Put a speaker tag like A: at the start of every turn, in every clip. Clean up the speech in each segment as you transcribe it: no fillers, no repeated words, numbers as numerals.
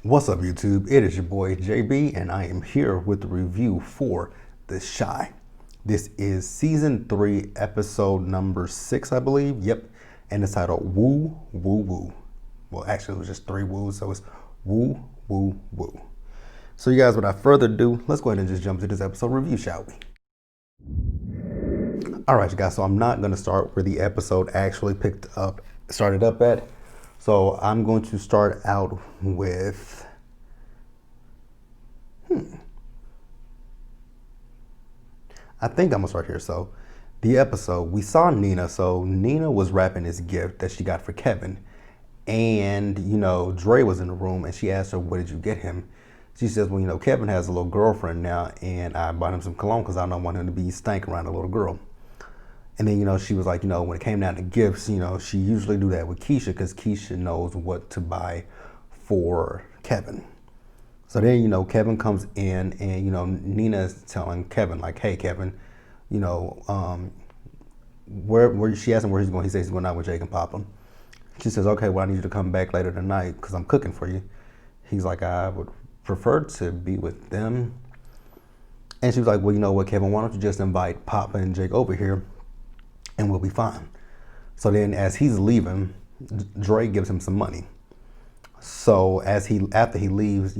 A: What's up, YouTube? It is your boy JB, and I am here with the review for The Chi. This is season 3, episode number 6, I believe. Yep, and it's titled Woo Woo Woo. Well, actually, it was just 3 woos, so it's Woo Woo Woo. So, you guys, without further ado, let's go ahead and just jump to this episode review, shall we? All right, you guys. So I'm not going to start where the episode actually started up at. So I'm going to start out with, I think I'm gonna start here. So the episode, we saw Nina. So Nina was wrapping this gift that she got for Kevin. And, Dre was in the room and she asked her, what did you get him? She says, well, Kevin has a little girlfriend now and I bought him some cologne because I don't want him to be stank around a little girl. And then, she was like, when it came down to gifts, she usually do that with Keisha because Keisha knows what to buy for Kevin. So then, Kevin comes in and, Nina's telling Kevin, like, hey, Kevin, where she asked him where he's going. He says he's going out with Jake and Papa. She says, okay, well, I need you to come back later tonight because I'm cooking for you. He's like, I would prefer to be with them. And she was like, well, you know what, Kevin, why don't you just invite Papa and Jake over here and we'll be fine. So then as he's leaving, Dre gives him some money. So after he leaves,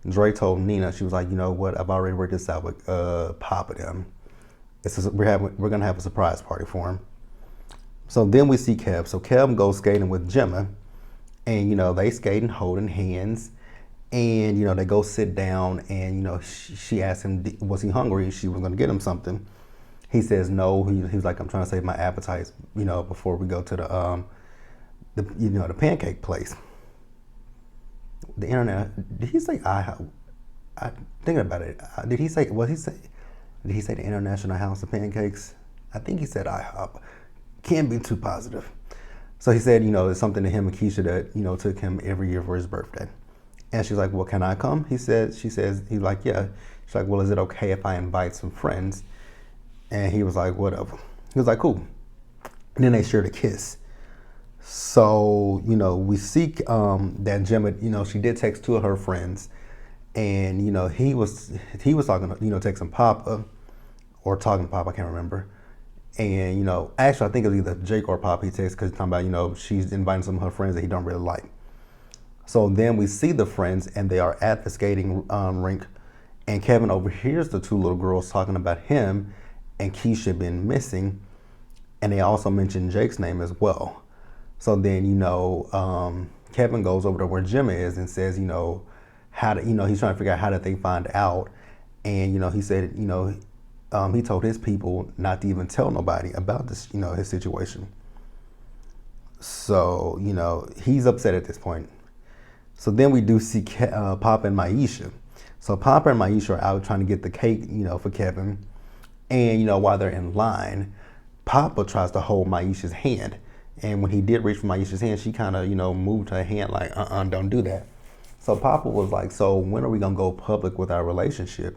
A: Dre told Nina, she was like, you know what, I've already worked this out with Papa them. We're gonna have a surprise party for him. So then we see Kev. So Kev goes skating with Gemma, and they skating holding hands, and they go sit down, and she asked him, was he hungry? She was gonna get him something. He says no. He was like, I'm trying to save my appetite, before we go to the pancake place. The internet. Did he say IHOP? I thinking about it. Did he say the International House of Pancakes? I think he said IHOP. Can't be too positive. So he said, it's something to him and Keisha that took him every year for his birthday. And she's like, well, can I come? He's like, yeah. She's like, well, is it okay if I invite some friends? And he was like, whatever. He was like, cool. And then they shared a kiss. So, we see that Gemma, she did text two of her friends. And, he was talking, texting Papa or talking to Papa, I can't remember. And, actually, I think it was either Jake or Papa he texted because he's talking about, she's inviting some of her friends that he don't really like. So then we see the friends and they are at the skating rink. And Kevin overhears the two little girls talking about him and Keisha been missing, and they also mentioned Jake's name as well. So then, Kevin goes over to where Gemma is and says, how to, he's trying to figure out how did they find out, and he said, he told his people not to even tell nobody about this, his situation. So he's upset at this point. So then we do see Papa and Maisha. So Papa and Maisha are out trying to get the cake, for Kevin. And, while they're in line, Papa tries to hold Maisha's hand. And when he did reach for Maisha's hand, she kind of, moved her hand like, don't do that. So Papa was like, so when are we going to go public with our relationship?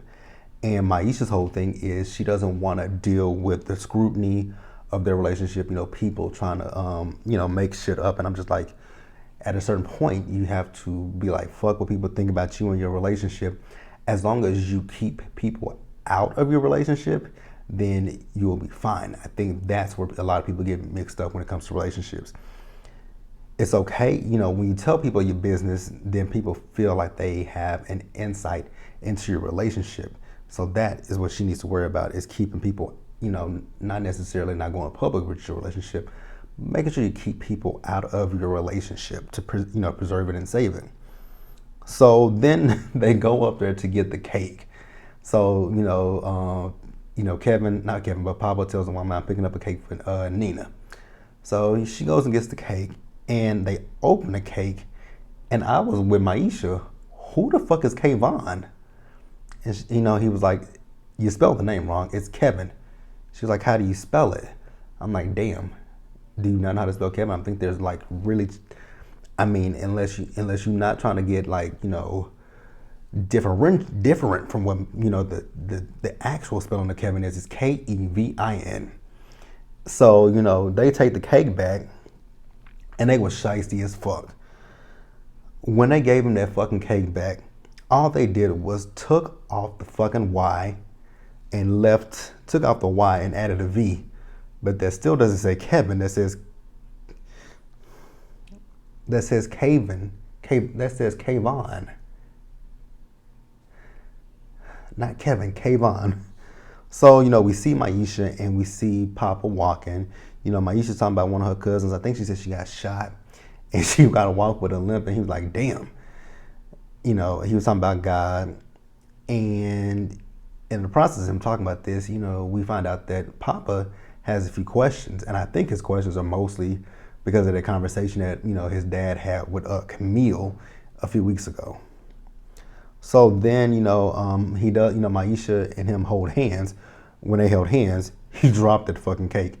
A: And Maisha's whole thing is she doesn't want to deal with the scrutiny of their relationship, people trying to, make shit up. And I'm just like, at a certain point, you have to be like, fuck what people think about you and your relationship. As long as you keep people out of your relationship, then you will be fine. I think that's where a lot of people get mixed up when it comes to relationships. It's okay, when you tell people your business, then people feel like they have an insight into your relationship. So that is what she needs to worry about, is keeping people, not necessarily not going public with your relationship, making sure you keep people out of your relationship to preserve it and save it. So then they go up there to get the cake. So, not Kevin, but Papa tells him, I'm picking up a cake for Nina. So she goes and gets the cake, and they open the cake, and I was with Maisha, who the fuck is Kayvon? And, he was like, you spelled the name wrong, it's Kevin. She was like, how do you spell it? I'm like, damn, do you not know how to spell Kevin? I think there's like really, unless you're not trying to get like, different from what the actual spelling of Kevin is Kevin. So they take the cake back, and they was shiesty as fuck. When they gave him that fucking cake back, all they did was took off the fucking Y and took off the Y and added a V. But that still doesn't say Kevin. That says Kavon. That says Kavon. Not Kevin, Kavon. So, we see Maisha and we see Papa walking. Maisha's talking about one of her cousins. I think she said she got shot and she got to walk with a limp. And he was like, damn. He was talking about God. And in the process of him talking about this, we find out that Papa has a few questions. And I think his questions are mostly because of the conversation that, his dad had with Camille a few weeks ago. So then, he does, Maisha and him hold hands. When they held hands, he dropped the fucking cake.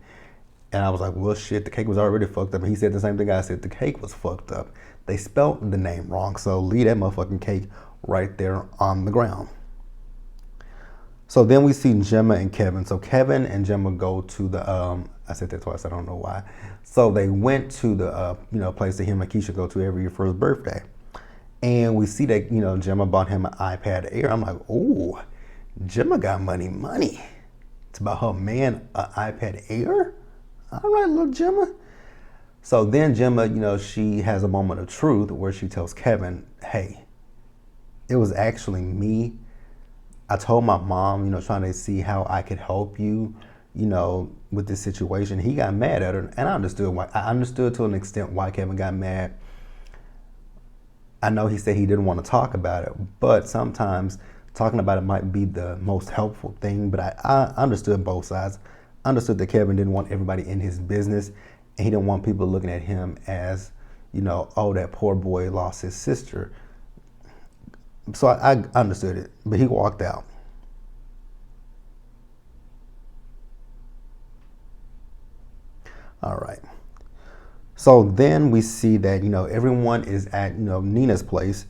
A: And I was like, well, shit, the cake was already fucked up. And he said the same thing I said, the cake was fucked up. They spelled the name wrong. So leave that motherfucking cake right there on the ground. So then we see Gemma and Kevin. So Kevin and Gemma go to the, I said that twice, I don't know why. So they went to the, place that him and Keisha go to every year for his birthday. And we see that, Gemma bought him an iPad Air. I'm like, oh, Gemma got money. It's about her man, an iPad Air? All right, little Gemma. So then Gemma, she has a moment of truth where she tells Kevin, hey, it was actually me. I told my mom, trying to see how I could help you, with this situation. He got mad at her, and I understood why. I understood to an extent why Kevin got mad. I know he said he didn't want to talk about it, but sometimes talking about it might be the most helpful thing. But I understood both sides. I understood that Kevin didn't want everybody in his business, and he didn't want people looking at him as, oh, that poor boy lost his sister. So I understood it, but he walked out. All right. So then we see that, everyone is at, Nina's place.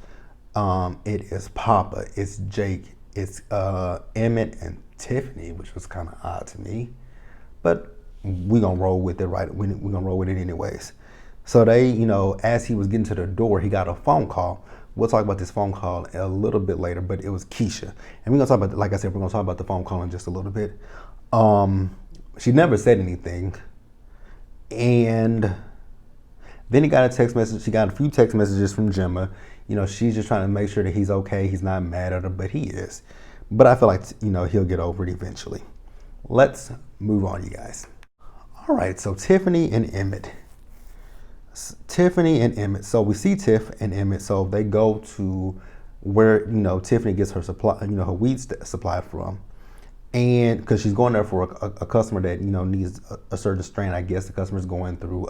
A: It is Papa, it's Jake, it's Emmett and Tiffany, which was kind of odd to me. But we're going to roll with it, right? We're going to roll with it anyways. So they, as he was getting to the door, he got a phone call. We'll talk about this phone call a little bit later, but it was Keisha. And we're going to talk about, like I said, we're going to talk about the phone call in just a little bit. She never said anything. And then he got a text message. She got a few text messages from Gemma. She's just trying to make sure that he's okay. He's not mad at her, but he is. But I feel like, he'll get over it eventually. Let's move on, you guys. All right, so Tiffany and Emmett. So we see Tiff and Emmett. So they go to where, Tiffany gets her supply, her weed supply from. And because she's going there for a customer that, needs a certain strain. I guess the customer's going through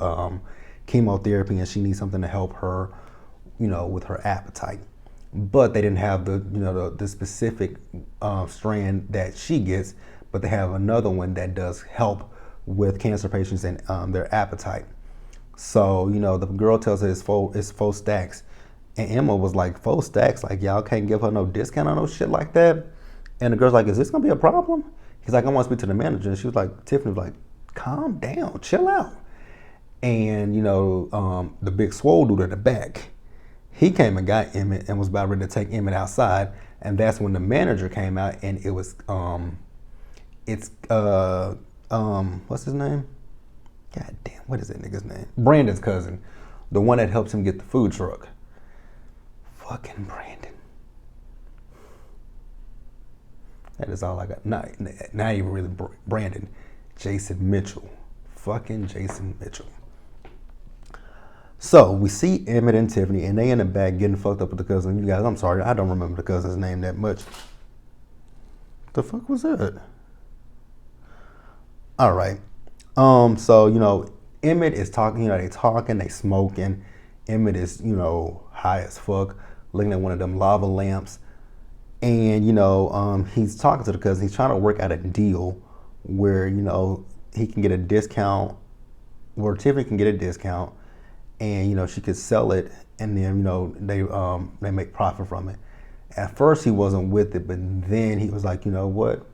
A: chemotherapy and she needs something to help her, with her appetite. But they didn't have the specific strand that she gets, but they have another one that does help with cancer patients and their appetite. So, the girl tells her it's 4 stacks. And Emma was like, 4 stacks? Like, y'all can't give her no discount on no shit like that? And the girl's like, is this going to be a problem? He's like, I want to speak to the manager. And she was like, Tiffany was like, calm down, chill out. And, the big swole dude in the back, he came and got Emmett and was about ready to take Emmett outside. And that's when the manager came out and it was, what's his name? God damn, what is that nigga's name? Brandon's cousin. The one that helps him get the food truck. Fucking Brandon. That is all I got. Not even really Brandon. Jason Mitchell. Fucking Jason Mitchell. So we see Emmett and Tiffany, and they in the back getting fucked up with the cousin. You guys, I'm sorry, I don't remember the cousin's name that much. The fuck was that? All right. So, Emmett is talking, they talking, they smoking. Emmett is, high as fuck, looking at one of them lava lamps. And, he's talking to the cousin. He's trying to work out a deal where, he can get a discount, where Tiffany can get a discount, and, she could sell it, and then, they make profit from it. At first, he wasn't with it, but then he was like, you know what?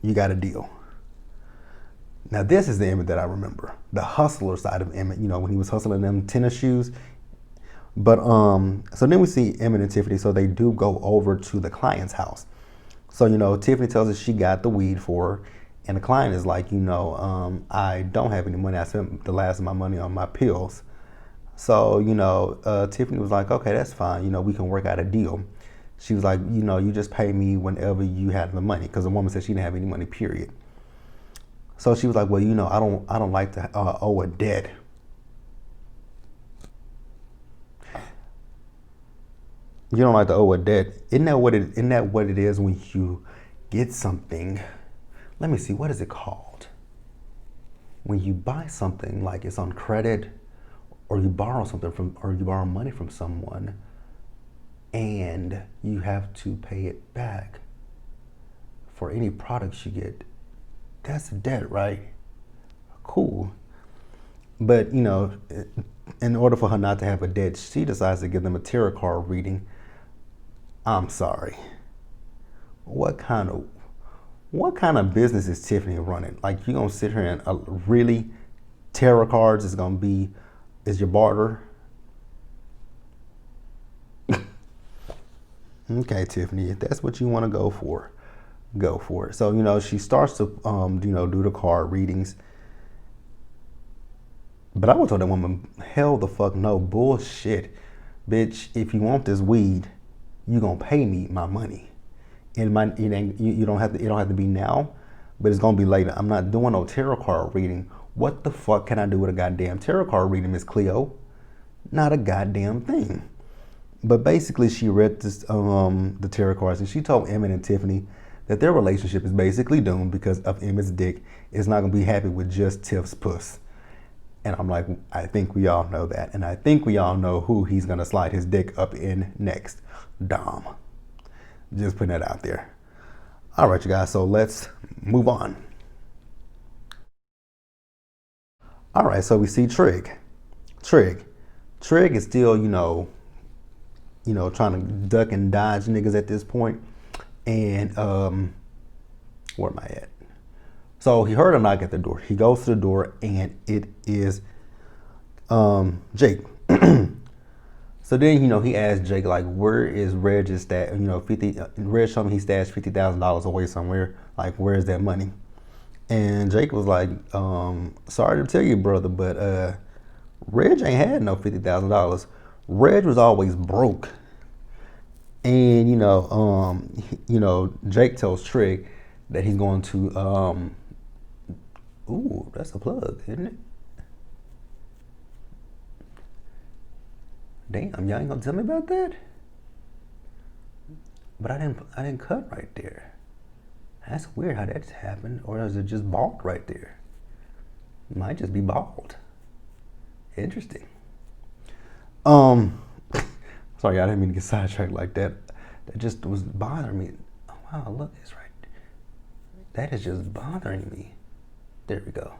A: You got a deal. Now, this is the Emmett that I remember. The hustler side of Emmett, when he was hustling them tennis shoes. But so then we see Emmett and Tiffany. So they do go over to the client's house. So Tiffany tells us she got the weed for her, and the client is like, I don't have any money. I spent the last of my money on my pills. So Tiffany was like, okay, that's fine. We can work out a deal. She was like, you just pay me whenever you have the money, because the woman said she didn't have any money, period. So she was like, well, I don't like to owe a debt. You don't like to owe a debt. Isn't that what it is when you get something? Let me see, what is it called? When you buy something, like it's on credit, or you borrow money from someone, and you have to pay it back for any products you get. That's a debt, right? Cool. But in order for her not to have a debt, she decides to give them a tarot card reading. I'm sorry. What kind of business is Tiffany running? Like, you gonna sit here and really tarot cards is your barter? Okay, Tiffany, if that's what you want to go for it. So she starts to do the card readings. But I would tell that woman, hell the fuck no, bullshit, bitch. If you want this weed, you gonna pay me my money. You don't have to be now, but it's gonna be later. I'm not doing no tarot card reading. What the fuck can I do with a goddamn tarot card reading, Miss Cleo? Not a goddamn thing. But basically, she read this, the tarot cards, and she told Emmett and Tiffany that their relationship is basically doomed because of Emmett's dick is not gonna be happy with just Tiff's puss. And I'm like, I think we all know that, and I think we all know who he's gonna slide his dick up in next. Dom. Just putting that out there. All right, you guys, so let's move on. All right, so we see Trig. Trig is still, trying to duck and dodge niggas at this point. And where am I at? So he heard a knock at the door. He goes to the door, and it is Jake. So then, he asked Jake, like, where is Reg's stat? Reg told me he stashed $50,000 away somewhere. Like, where's that money? And Jake was like, sorry to tell you, brother, but Reg ain't had no $50,000. Reg was always broke. And Jake tells Trig that he's going to ooh, that's a plug, isn't it? Damn, y'all ain't gonna tell me about that? But I didn't cut right there. That's weird how that's happened. Or is it just bald right there? It might just be bald. Interesting. Sorry, I didn't mean to get sidetracked like that. That just was bothering me. Oh wow, look, it's right. That is just bothering me. There we go.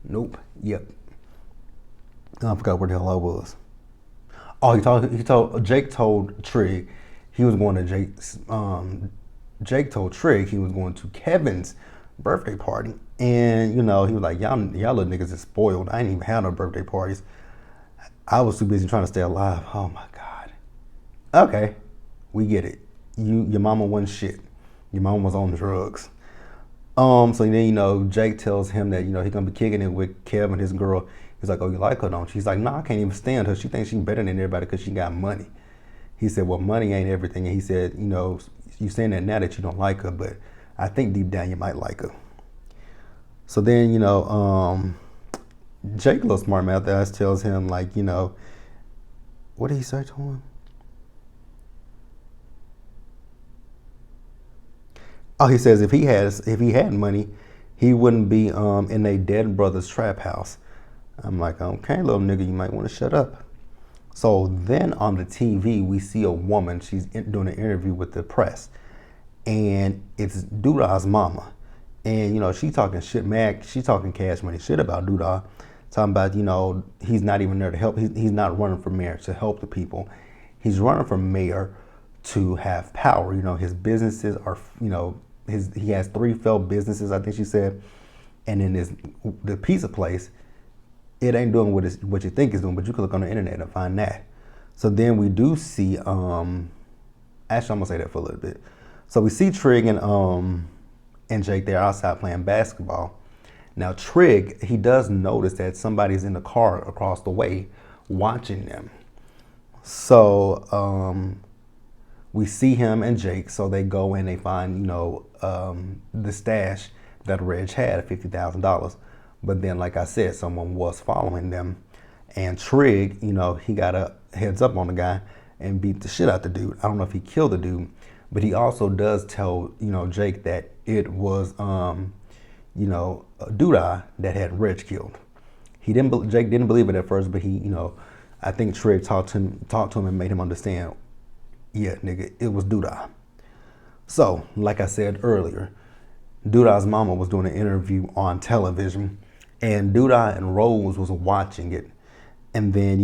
A: Nope. Yep. I forgot where the hell I was. Oh, Jake told Trig he was going to Jake told Trig he was going to Kevin's birthday party. And, he was like, y'all little niggas is spoiled. I ain't even had no birthday parties. I was too busy trying to stay alive. Oh my God. Okay. We get it. Your mama wasn't shit. Your mama was on drugs. So then, Jake tells him that, he's gonna be kicking it with Kevin, his girl. He's like, oh, you like her, don't you? She's like, no, I can't even stand her. She thinks she's better than everybody because she got money. He said, well, money ain't everything. And he said, you saying that now that you don't like her, but I think deep down you might like her. So then, Jake, a little smart mouth ass, tells him, like, what did he say to him? Oh, he says if he had money, he wouldn't be in a dead brother's trap house. I'm like, okay, little nigga, you might want to shut up. So then on the TV, we see a woman. She's doing an interview with the press, and it's Doodah's mama. And she talking shit, mad. She talking cash money shit about Doodah, talking about he's not even there to help. He's not running for mayor to help the people. He's running for mayor to have power. His businesses are he has 3 failed businesses, I think she said, and then the pizza place it ain't doing what you think it's doing, but you can look on the internet and find that. So then we do see, actually I'm gonna say that for a little bit. So we see Trig and Jake, they're outside playing basketball. Now Trig, he does notice that somebody's in the car across the way watching them. So we see him and Jake, so they go and they find, the stash that Reg had, $50,000. But then, like I said, someone was following them. And Trig, he got a heads up on the guy and beat the shit out the dude. I don't know if he killed the dude, but he also does tell, Jake that it was, Doodah that had Reg killed. Jake didn't believe it at first, but I think Trig talked to him and made him understand, yeah, nigga, it was Doodah. So, like I said earlier, Doodah's mama was doing an interview on television, and Doodah and Rose was watching it. And then,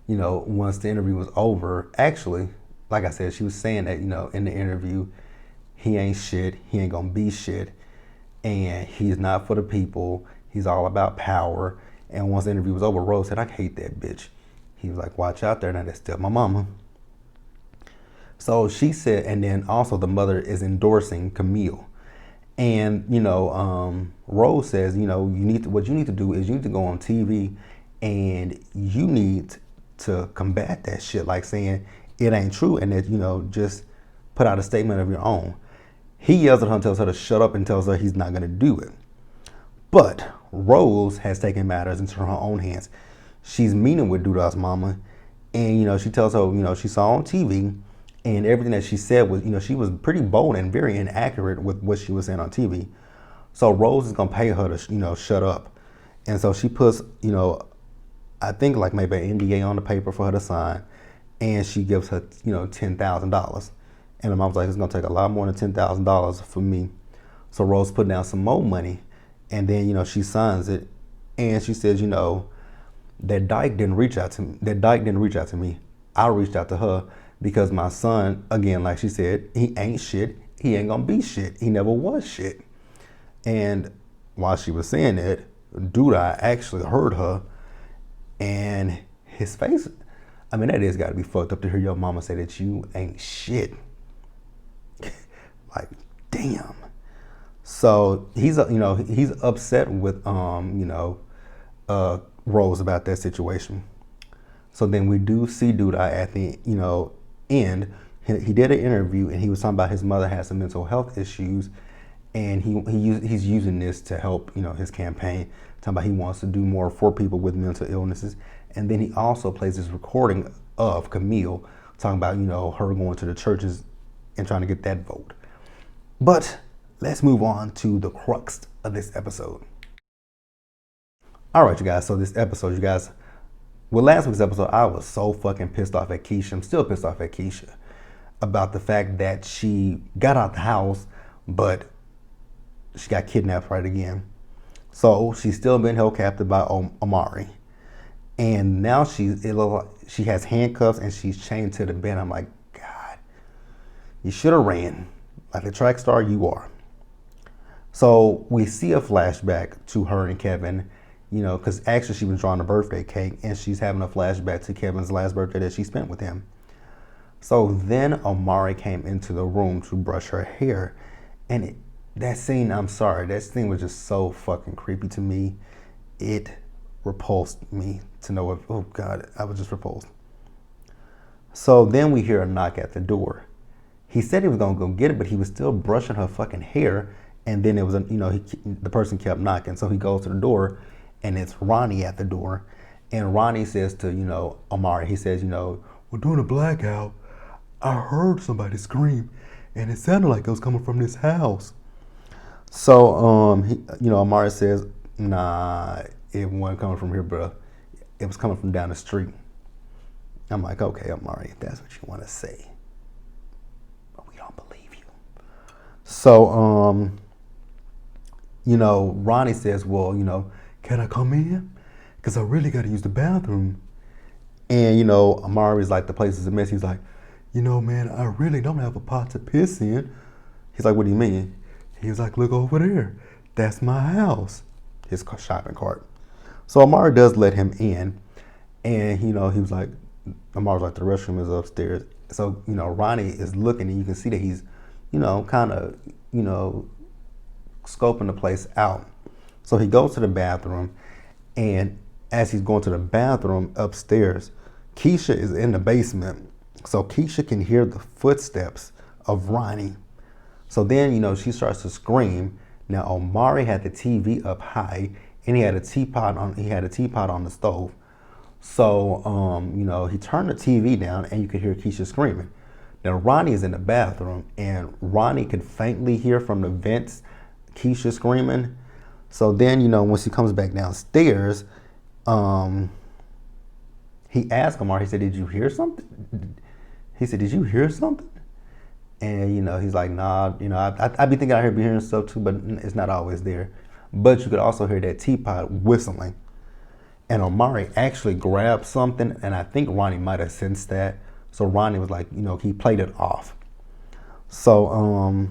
A: once the interview was over, actually, like I said, she was saying that, in the interview, he ain't shit, he ain't gonna be shit, and he's not for the people, he's all about power. And once the interview was over, Rose said, I hate that bitch. He was like, watch out there, now that's still my mama. So she said, and then also the mother is endorsing Camille. And, Rose says, what you need to do is you need to go on TV and you need to combat that shit, like saying it ain't true, and that, just put out a statement of your own. He yells at her and tells her to shut up and tells her he's not going to do it. But Rose has taken matters into her own hands. She's meeting with Doodah's mama, and, she tells her, she saw on TV, and everything that she said was, she was pretty bold and very inaccurate with what she was saying on TV. So Rose is going to pay her to, shut up. And so she puts, I think like maybe an NDA on the paper for her to sign, and she gives her, $10,000. And the mom's like, it's going to take a lot more than $10,000 for me. So Rose put down some more money, and then, she signs it, and she says, that Dyke didn't reach out to me. I reached out to her because my son, again, like she said, he ain't shit. He ain't gonna be shit. He never was shit. And while she was saying that, Doodah actually heard her, and his face, that is gotta be fucked up to hear your mama say that you ain't shit. Like, damn. So he's upset with Rose about that situation. So then we do see Doodah at the end. He did an interview and he was talking about his mother has some mental health issues, and he's using this to help his campaign. Talking about he wants to do more for people with mental illnesses, and then he also plays this recording of Camille talking about her going to the churches and trying to get that vote. But let's move on to the crux of this episode. All right, you guys. So this episode, you guys, with last week's episode, I was so fucking pissed off at Keisha. I'm still pissed off at Keisha about the fact that she got out the house, but she got kidnapped right again. So she's still been held captive by Omari. And now she has handcuffs and she's chained to the bed. I'm like, God, you should have ran. Like the track star you are. So we see a flashback to her and Kevin, because actually she was drawing a birthday cake and she's having a flashback to Kevin's last birthday that she spent with him. So then Omari came into the room to brush her hair, and that scene was just so fucking creepy to me. It repulsed me to know if, oh God, I was just repulsed. So then we hear a knock at the door. He said he was gonna go get it, but he was still brushing her fucking hair. And then it was, the person kept knocking. So he goes to the door, and it's Ronnie at the door. And Ronnie says to, Omari, he says, we're doing a blackout. I heard somebody scream, and it sounded like it was coming from this house. So, Omari says, nah, it wasn't coming from here, bro. It was coming from down the street. I'm like, okay, Omari, if that's what you want to say. But we don't believe you. So, Ronnie says, well, can I come in? Because I really got to use the bathroom. And, Amari's like, the place is a mess. He's like, man, I really don't have a pot to piss in. He's like, what do you mean? He was like, look over there. That's my house. His shopping cart. So Amari does let him in. And, he was like, Amari's like, the restroom is upstairs. So, Ronnie is looking and you can see that he's, kind of, scoping the place out. So he goes to the bathroom. And as he's going to the bathroom upstairs, Keisha is in the basement. So Keisha can hear the footsteps of Ronnie. So then, she starts to scream. Now Omari had the TV up high and he had a teapot on the stove. So, he turned the TV down and you could hear Keisha screaming. Now Ronnie is in the bathroom and Ronnie could faintly hear from the vents Keisha screaming. So then, when she comes back downstairs, he asked Omari, he said, did you hear something? He said, did you hear something? And, he's like, nah, I be thinking I be hearing stuff too, but it's not always there. But you could also hear that teapot whistling. And Omari actually grabbed something, and I think Ronnie might have sensed that. So Ronnie was like, he played it off. So,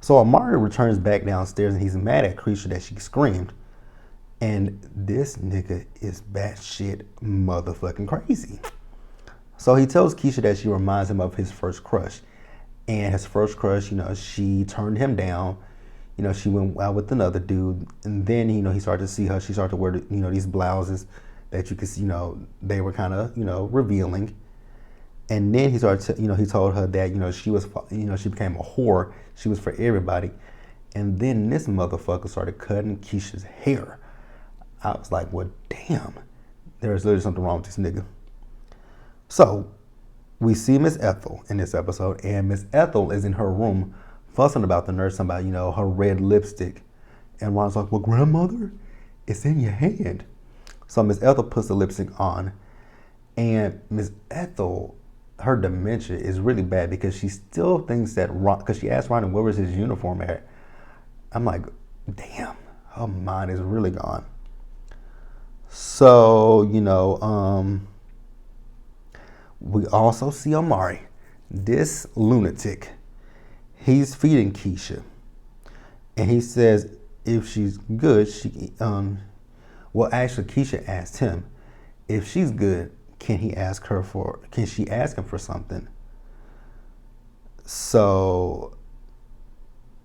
A: so Omari returns back downstairs, and he's mad at Keisha that she screamed. And this nigga is batshit motherfucking crazy. So he tells Keisha that she reminds him of his first crush. And his first crush, she turned him down. She went out with another dude. And then, he started to see her. She started to wear, these blouses that you could see, they were kind of, revealing. And then he started to, he told her that, she was, she became a whore. She was for everybody. And then this motherfucker started cutting Keisha's hair. I was like, well, damn. There's literally something wrong with this nigga. So we see Miss Ethel in this episode, and Miss Ethel is in her room fussing about the nurse about, her red lipstick. And Ron's like, well, grandmother, it's in your hand. So Miss Ethel puts the lipstick on, and Miss Ethel, her dementia is really bad because she still thinks that Ron, because she asked Ronnie where was his uniform at. I'm like, damn, her mind is really gone. So, we also see Omari, this lunatic. He's feeding Keisha, and he says if she's good, actually Keisha asked him if she's good, can she ask him for something? So,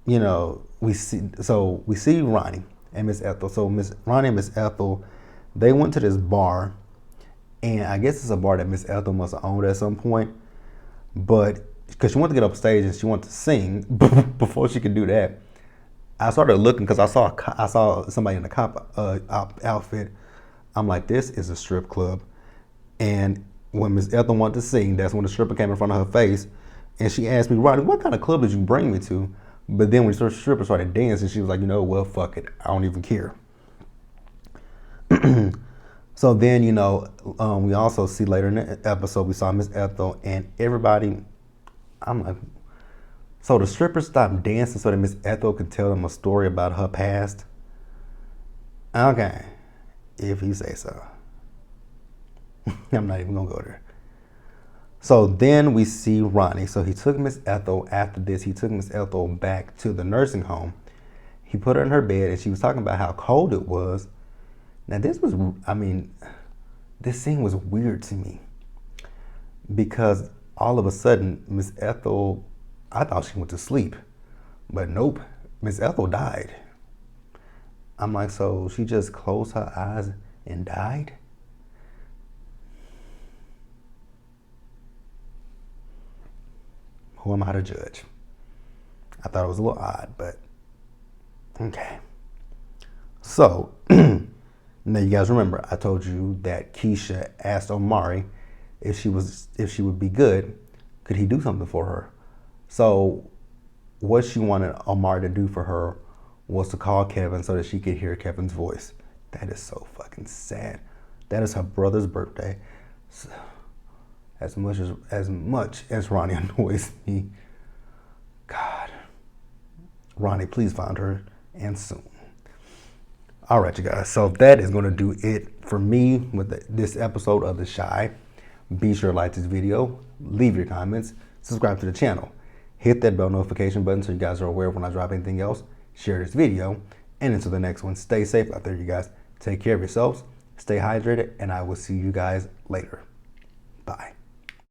A: we see Ronnie and Miss Ethel. So Ronnie and Miss Ethel, they went to this bar. And I guess it's a bar that Miss Ethel must have owned at some point. But because she wanted to get up stage and she wanted to sing, before she could do that, I started looking because I saw somebody in a cop outfit. I'm like, this is a strip club. And when Miss Ethel wanted to sing, that's when the stripper came in front of her face. And she asked me, Rodney, what kind of club did you bring me to? But then when the stripper started dancing, she was like, well, fuck it. I don't even care. So then, we also see later in the episode, we saw Miss Ethel and everybody. I'm like, so the strippers stopped dancing so that Miss Ethel could tell them a story about her past? Okay, if you say so. I'm not even going to go there. So then we see Ronnie. So he took Miss Ethel, after this, he took Miss Ethel back to the nursing home. He put her in her bed and she was talking about how cold it was. Now this scene was weird to me because all of a sudden, Miss Ethel, I thought she went to sleep, but nope, Miss Ethel died. I'm like, so she just closed her eyes and died? Who am I to judge? I thought it was a little odd, but okay. So, now you guys remember, I told you that Keisha asked Omari if she would be good, could he do something for her? So what she wanted Omari to do for her was to call Kevin so that she could hear Kevin's voice. That is so fucking sad. That is her brother's birthday. So, as much as Ronnie annoys me, God, Ronnie, please find her, and soon. All right, you guys. So that is going to do it for me with this episode of The Shy. Be sure to like this video, leave your comments, subscribe to the channel, hit that bell notification button so you guys are aware when I drop anything else. Share this video, and until the next one, stay safe out there, you guys. Take care of yourselves, stay hydrated, and I will see you guys later. Bye.